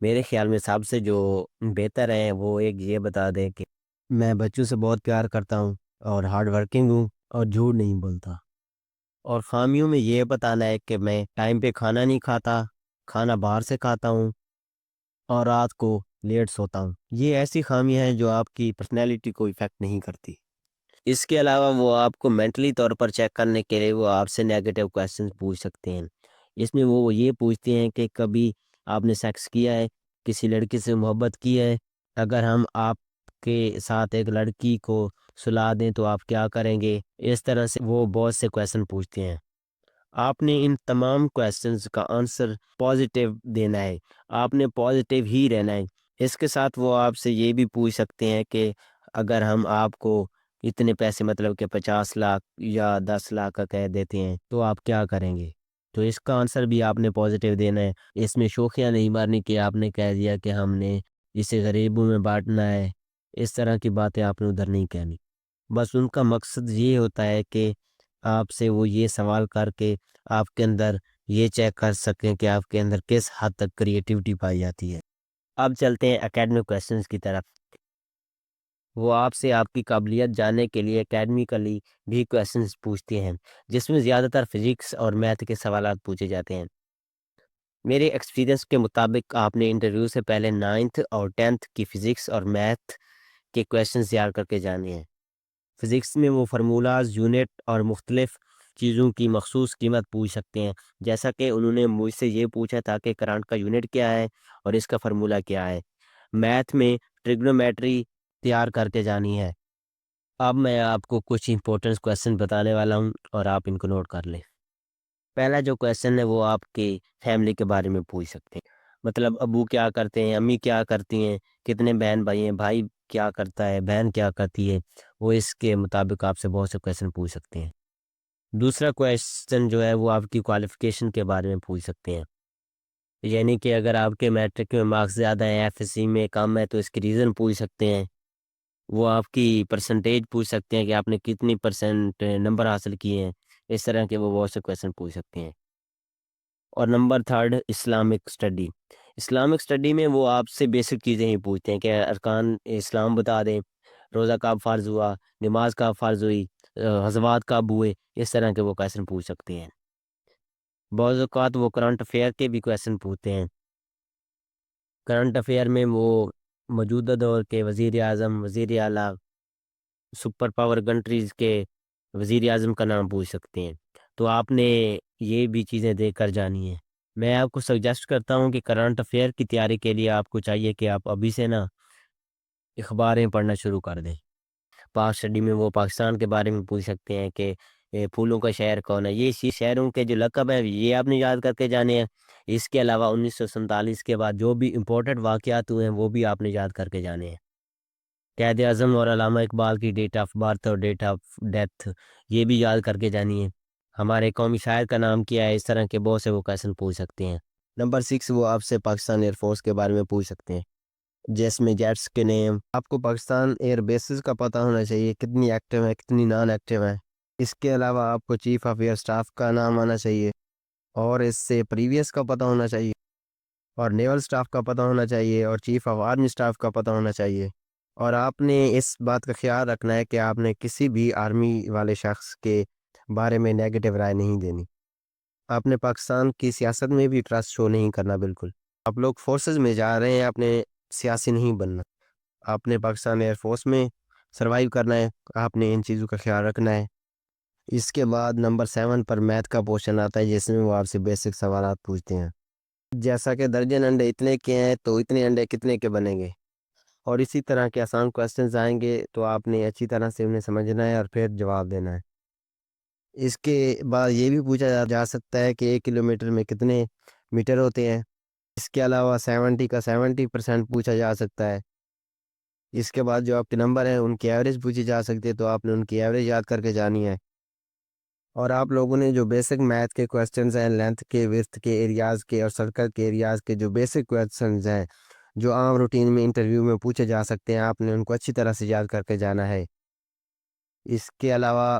میرے خیال میں سب سے جو بہتر ہے وہ ایک یہ بتا دیں کہ میں بچوں سے بہت پیار کرتا ہوں اور ہارڈ ورکنگ ہوں اور جھوٹ نہیں بولتا، اور خامیوں میں یہ بتانا ہے کہ میں ٹائم پہ کھانا نہیں کھاتا، کھانا باہر سے کھاتا ہوں، اور رات کو لیٹ سوتا ہوں۔ یہ ایسی خامیاں ہیں جو آپ کی پرسنالٹی کو افیکٹ نہیں کرتی۔ اس کے علاوہ وہ آپ کو مینٹلی طور پر چیک کرنے کے لیے وہ آپ سے نیگیٹو کویسچنز پوچھ سکتے ہیں۔ اس میں وہ یہ پوچھتے ہیں کہ کبھی آپ نے سیکس کیا ہے، کسی لڑکی سے محبت کی ہے، اگر ہم آپ کے ساتھ ایک لڑکی کو سلا دیں تو آپ کیا کریں گے۔ اس طرح سے وہ بہت سے کویسچن پوچھتے ہیں۔ آپ نے ان تمام کویسچنز کا آنسر پازیٹیو دینا ہے، آپ نے پازیٹیو ہی رہنا ہے۔ اس کے ساتھ وہ آپ سے یہ بھی پوچھ سکتے ہیں کہ اگر ہم آپ کو اتنے پیسے مطلب کہ 50 لاکھ یا 10 لاکھ کا کہہ دیتے ہیں تو آپ کیا کریں گے، تو اس کا آنسر بھی آپ نے پازیٹیو دینا ہے۔ اس میں شوخیاں نہیں مارنی کہ آپ نے کہہ دیا کہ ہم نے اسے غریبوں میں بانٹنا ہے، اس طرح کی باتیں آپ نے ادھر نہیں کہنی۔ بس ان کا مقصد یہ ہوتا ہے کہ آپ سے وہ یہ سوال کر کے آپ کے اندر یہ چیک کر سکیں کہ آپ کے اندر کس حد تک کریٹیوٹی پائی جاتی ہے۔ اب چلتے ہیں اکیڈمک کویسچنز کی طرف۔ وہ آپ سے آپ کی قابلیت جاننے کے لیے اکیڈمیکلی بھی کویسچنز پوچھتے ہیں، جس میں زیادہ تر فزکس اور میتھ کے سوالات پوچھے جاتے ہیں۔ میرے ایکسپیرینس کے مطابق آپ نے انٹرویو سے پہلے 9th اور 10th کی فزکس اور میتھ کے کویسچنز تیار کر کے جانے ہیں۔ فزکس میں وہ فرمولاز، یونٹ اور مختلف چیزوں کی مخصوص قیمت پوچھ سکتے ہیں، جیسا کہ انہوں نے مجھ سے یہ پوچھا تھا کہ کرنٹ کا یونٹ کیا ہے اور اس کا فرمولا کیا ہے۔ میتھ میں ٹریگنومیٹری تیار کر کے جانی ہے۔ اب میں آپ کو کچھ امپورٹنٹ کویسچن بتانے والا ہوں اور آپ ان کو نوٹ کر لیں۔ پہلا جو کویسچن ہے وہ آپ کے فیملی کے بارے میں پوچھ سکتے ہیں، مطلب ابو کیا کرتے ہیں، امی کیا کرتی ہیں، کتنے بہن بھائی ہیں، بھائی کیا کرتا ہے، بہن کیا کرتی ہے، وہ اس کے مطابق آپ سے بہت سے کویسچن پوچھ سکتے ہیں۔ دوسرا کویسچن جو ہے وہ آپ کی کوالیفیکیشن کے بارے میں پوچھ سکتے ہیں، یعنی کہ اگر آپ کے میٹرک میں مارکس زیادہ ہیں، ایف ایس سی میں کم ہے تو اس کی ریزن پوچھ سکتے ہیں۔ وہ آپ کی پرسنٹیج پوچھ سکتے ہیں کہ آپ نے کتنی پرسنٹ نمبر حاصل کیے ہیں، اس طرح کے وہ بہت سے کویسچن پوچھ سکتے ہیں۔ اور number third, Islamic study. Islamic study میں وہ آپ سے بیسک چیزیں ہی پوچھتے ہیں کہ ارکان اسلام بتا دیں، روزہ کب فرض ہوا، نماز کب فرض ہوئی، غزوات کب ہوئے، اس طرح کے وہ کویسچن پوچھ سکتے ہیں۔ بعض اوقات وہ کرنٹ افیئر کے بھی کویسچن پوچھتے ہیں۔ کرنٹ افیئر میں وہ موجودہ دور کے وزیر اعظم، وزیر اعلیٰ، سپر پاور کنٹریز کے وزیر اعظم کا نام پوچھ سکتے ہیں، تو آپ نے یہ بھی چیزیں دیکھ کر جانی ہیں۔ میں آپ کو سجیسٹ کرتا ہوں کہ کرنٹ افیئر کی تیاری کے لیے آپ کو چاہیے کہ آپ ابھی سے نا اخباریں پڑھنا شروع کر دیں۔ پاک اسٹڈی میں وہ پاکستان کے بارے میں پوچھ سکتے ہیں کہ پھولوں کا شہر کون ہے، یہ شہروں کے جو لقب ہیں یہ آپ نے یاد کر کے جانے ہیں۔ اس کے علاوہ 1947 کے بعد جو بھی امپورٹنٹ واقعات ہوئے ہیں وہ بھی آپ نے یاد کر کے جانے ہیں۔ قائد اعظم اور علامہ اقبال کی ڈیٹ آف برتھ اور ڈیٹ آف ڈیتھ یہ بھی یاد کر کے جانی ہے۔ ہمارے قومی شاعر کا نام کیا ہے، اس طرح کے بہت سے وہ کویسچن پوچھ سکتے ہیں۔ نمبر 6، وہ آپ سے پاکستان ایئر فورس کے بارے میں پوچھ سکتے ہیں، جس میں جیٹس کے نیم، آپ کو پاکستان ایئر بیسز کا پتہ ہونا چاہیے، کتنی ایکٹیو ہیں کتنی نان ایکٹیو ہیں۔ اس کے علاوہ آپ کو چیف آف ایئر اسٹاف کا نام آنا چاہیے، اور اس سے پریویس کا پتہ ہونا چاہیے، اور نیول اسٹاف کا پتہ ہونا چاہیے، اور چیف آف آرمی اسٹاف کا پتہ ہونا چاہیے۔ اور آپ نے اس بات کا خیال رکھنا ہے کہ آپ نے کسی بھی آرمی والے شخص کے بارے میں نیگیٹو رائے نہیں دینی۔ آپ نے پاکستان کی سیاست میں بھی ٹرسٹ شو نہیں کرنا بالکل۔ آپ لوگ فورسز میں جا رہے ہیں، آپ نے سیاسی نہیں بننا، آپ نے پاکستان ایئر فورس میں سروائیو کرنا ہے، آپ نے ان چیزوں کا خیال رکھنا ہے۔ اس کے بعد نمبر 7 پر میتھ کا پورشن آتا ہے، جس میں وہ آپ سے بیسک سوالات پوچھتے ہیں، جیسا کہ درجن انڈے اتنے کے ہیں تو اتنے انڈے کتنے کے بنیں گے، اور اسی طرح کے آسان کویسچنز آئیں گے تو آپ نے اچھی طرح سے انہیں سمجھنا ہے اور پھر جواب دینا ہے۔ اس کے بعد یہ بھی پوچھا جا سکتا ہے کہ 1 کلومیٹر میں کتنے میٹر ہوتے ہیں۔ اس کے علاوہ 70 کا 70% پوچھا جا سکتا ہے۔ اس کے بعد جو آپ کے نمبر ہیں ان کی ایوریج پوچھی جا سکتی ہے، تو آپ نے ان کی ایوریج یاد کر کے جانی ہے۔ اور آپ لوگوں نے جو بیسک میتھ کے کویسچنز ہیں، لینتھ کے، وڈتھ کے، ایریاز کے اور سرکل کے ایریاز کے جو بیسک کویسچنز ہیں جو عام روٹین میں انٹرویو میں پوچھے جا سکتے ہیں، آپ نے ان کو اچھی طرح سے یاد کر کے جانا ہے۔ اس کے علاوہ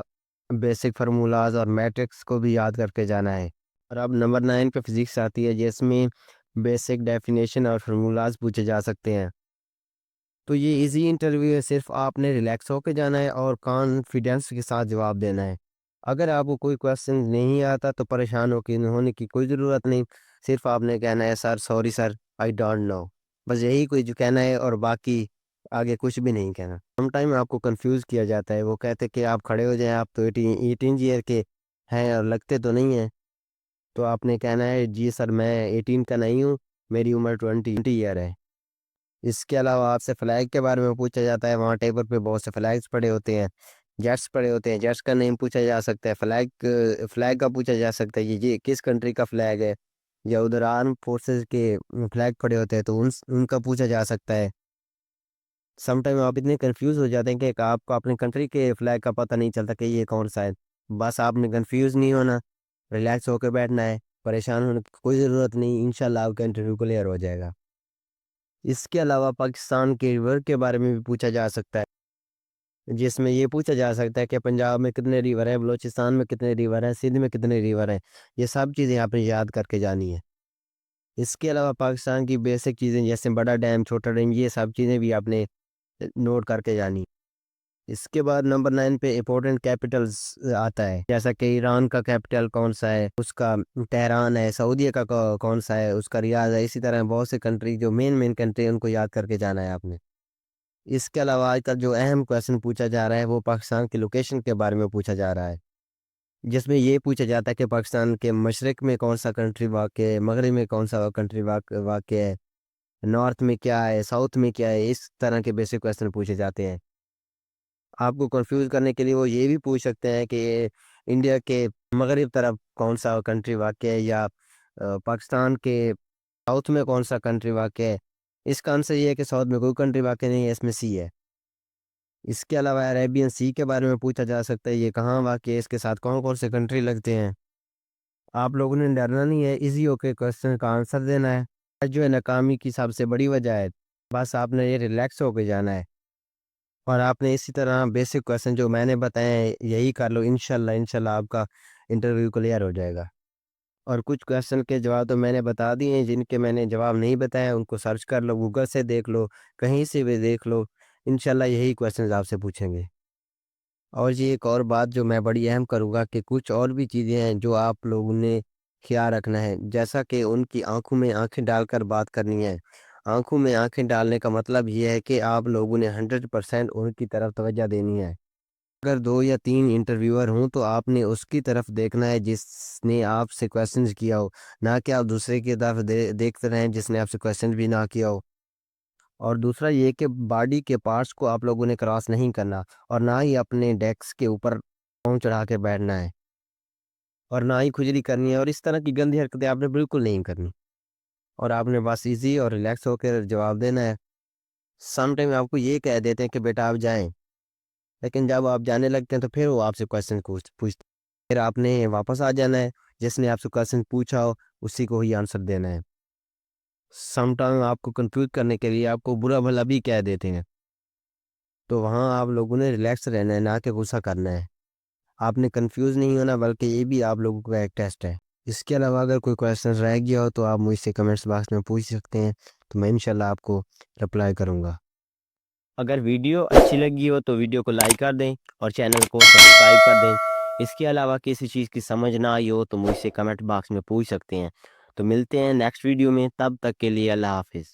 بیسک فرمولاز اور میٹرکس کو بھی یاد کر کے جانا ہے۔ اور اب نمبر 9 پہ فزکس آتی ہے، جس میں بیسک ڈیفینیشن اور فارمولاز پوچھے جا سکتے ہیں۔ تو یہ ایزی انٹرویو ہے، صرف آپ نے ریلیکس ہو کے جانا ہے اور کانفیڈینس کے ساتھ جواب دینا ہے۔ اگر آپ کو کوئی کویسچن نہیں آتا تو پریشان ہونے کی کوئی ضرورت نہیں، صرف آپ نے کہنا ہے sir sorry sir I don't know, بس یہی کوئی جو کہنا ہے، اور باقی آگے کچھ بھی نہیں کہنا۔ سم ٹائم آپ کو کنفیوز کیا جاتا ہے، وہ کہتے کہ آپ کھڑے ہو جائیں، آپ تو 18 ایئر کے ہیں اور لگتے تو نہیں ہیں، تو آپ نے کہنا ہے جی سر میں 18 کا نہیں ہوں، میری عمر 20 ایئر ہے۔ اس کے علاوہ آپ سے فلیگ کے بارے میں پوچھا جاتا ہے، وہاں ٹیبل پہ بہت سے فلیگز پڑے ہوتے ہیں، جیٹس پڑے ہوتے ہیں، جیٹس کا نیم پوچھا جا سکتا ہے، فلیگ کا پوچھا جا سکتا ہے یہ کس کنٹری کا فلیگ ہے، یا ادھر آرم فورسز کے فلیگ پڑے ہوتے ہیں تو ان کا پوچھا جا سکتا ہے۔ سم ٹائم آپ اتنے کنفیوز ہو جاتے ہیں کہ آپ کو اپنی کنٹری کے فلیگ کا پتہ نہیں چلتا کہ یہ کون سا ہے۔ بس آپ نے کنفیوز نہیں ہونا، ریلیکس ہو کے بیٹھنا ہے، پریشان ہونے کی کوئی ضرورت نہیں، انشاءاللہ آپ کا انٹرویو کلیئر ہو جائے گا۔ اس کے علاوہ پاکستان کے ریور کے بارے میں بھی پوچھا جا سکتا ہے، جس میں یہ پوچھا جا سکتا ہے کہ پنجاب میں کتنے ریور ہیں، بلوچستان میں کتنے ریور ہیں، سندھ میں کتنے ریور ہیں، یہ سب چیزیں آپ نے یاد کر کے جانی ہیں۔ اس کے علاوہ پاکستان کی بیسک چیزیں جیسے بڑا ڈیم، چھوٹا ڈیم، یہ سب چیزیں بھی آپ نے نوٹ کر کے جانی۔ اس کے بعد نمبر 9 پہ امپورٹنٹ کیپٹلز آتا ہے، جیسا کہ ایران کا کیپٹل کون سا ہے، اس کا تہران ہے، سعودیہ کا کون سا ہے، اس کا ریاض ہے، اسی طرح بہت سے کنٹری جو مین کنٹری ان کو یاد کر کے جانا ہے آپ نے۔ اس کے علاوہ آج کل جو اہم کویشچن پوچھا جا رہا ہے وہ پاکستان کی لوکیشن کے بارے میں پوچھا جا رہا ہے، جس میں یہ پوچھا جاتا ہے کہ پاکستان کے مشرق میں کون سا کنٹری واقع ہے، مغرب میں کون سا کنٹری واقع ہے، نارتھ میں کیا ہے، ساؤتھ میں کیا ہے، اس طرح کے بیسک کویشچن پوچھے جاتے ہیں۔ آپ کو کنفیوز کرنے کے لیے وہ یہ بھی پوچھ سکتے ہیں کہ انڈیا کے مغرب طرف کون سا کنٹری واقع ہے، یا پاکستان کے ساؤتھ میں کون سا کنٹری واقع ہے۔ اس کا آنسر یہ ہے کہ ساؤتھ میں کوئی کنٹری واقع نہیں ہے، اس میں سی ہے۔ اس کے علاوہ عربین سی کے بارے میں پوچھا جا سکتا ہے، یہ کہاں واقع ہے، اس کے ساتھ کون کون سے کنٹری لگتے ہیں۔ آپ لوگوں نے ڈرنا نہیں ہے، ایزی ہو کے کویشچن کا آنسر دینا ہے۔ جو ہے ناکامی کی سب سے بڑی وجہ ہے، بس آپ نے یہ ریلیکس ہو کے جانا ہے، اور آپ نے اسی طرح بیسک کویشچن جو میں نے بتائے ہیں یہی کر لو، انشاءاللہ آپ کا انٹرویو کلیئر ہو جائے گا۔ اور کچھ کویشچن کے جواب تو میں نے بتا دیے ہیں، جن کے میں نے جواب نہیں بتایا ان کو سرچ کر لو، گوگل سے دیکھ لو، کہیں سے بھی دیکھ لو، انشاءاللہ یہی کویشچنز آپ سے پوچھیں گے۔ اور یہ ایک اور بات جو میں بڑی اہم کروں گا کہ کچھ اور بھی چیزیں ہیں جو آپ لوگوں نے خیال رکھنا ہے، جیسا کہ ان کی آنکھوں میں آنکھیں ڈال کر بات کرنی ہے۔ آنکھوں میں آنکھیں ڈالنے کا مطلب یہ ہے کہ آپ لوگوں نے 100% ان کی طرف توجہ دینی ہے۔ اگر 2 یا 3 انٹرویور ہوں تو آپ نے اس کی طرف دیکھنا ہے جس نے آپ سے کویشچنز کیا ہو، نہ کہ آپ دوسرے کی طرف دیکھتے رہیں جس نے آپ سے کویشچن بھی نہ کیا ہو۔ اور دوسرا یہ کہ باڈی کے پارٹس کو آپ لوگوں نے کراس نہیں کرنا، اور نہ ہی اپنے ڈیسک کے اوپر پاؤں چڑھا کے بیٹھنا ہے، اور نہ ہی کھجلی کرنی ہے، اور اس طرح کی گندی حرکتیں آپ نے بالکل نہیں کرنی، اور آپ نے بس ایزی اور ریلیکس ہو کے جواب دینا ہے۔ سم ٹائم آپ کو یہ کہہ دیتے ہیں کہ بیٹا آپ جائیں، لیکن جب آپ جانے لگتے ہیں تو پھر وہ آپ سے کویشچن پوچھتے، پھر آپ نے واپس آ جانا ہے، جس نے آپ سے کویشچن پوچھا ہو اسی کو ہی آنسر دینا ہے۔ سم ٹائم آپ کو کنفیوز کرنے کے لیے آپ کو برا بھلا بھی کہہ دیتے ہیں، تو وہاں آپ لوگوں نے ریلیکس رہنا ہے، نہ کہ غصہ کرنا ہے۔ آپ نے کنفیوز نہیں ہونا، بلکہ یہ بھی آپ لوگوں کا ایک ٹیسٹ ہے۔ اس کے علاوہ اگر کوئی کویشچن رہ گیا ہو تو آپ مجھ سے کمنٹس باکس میں پوچھ سکتے ہیں، تو میں انشاءاللہ آپ کو رپلائی کروں گا۔ اگر ویڈیو اچھی لگی ہو تو ویڈیو کو لائک کر دیں اور چینل کو سبسکرائب کر دیں۔ اس کے علاوہ کسی چیز کی سمجھ نہ آئی ہو تو مجھ سے کمنٹ باکس میں پوچھ سکتے ہیں۔ تو ملتے ہیں نیکسٹ ویڈیو میں، تب تک کے لیے اللہ حافظ۔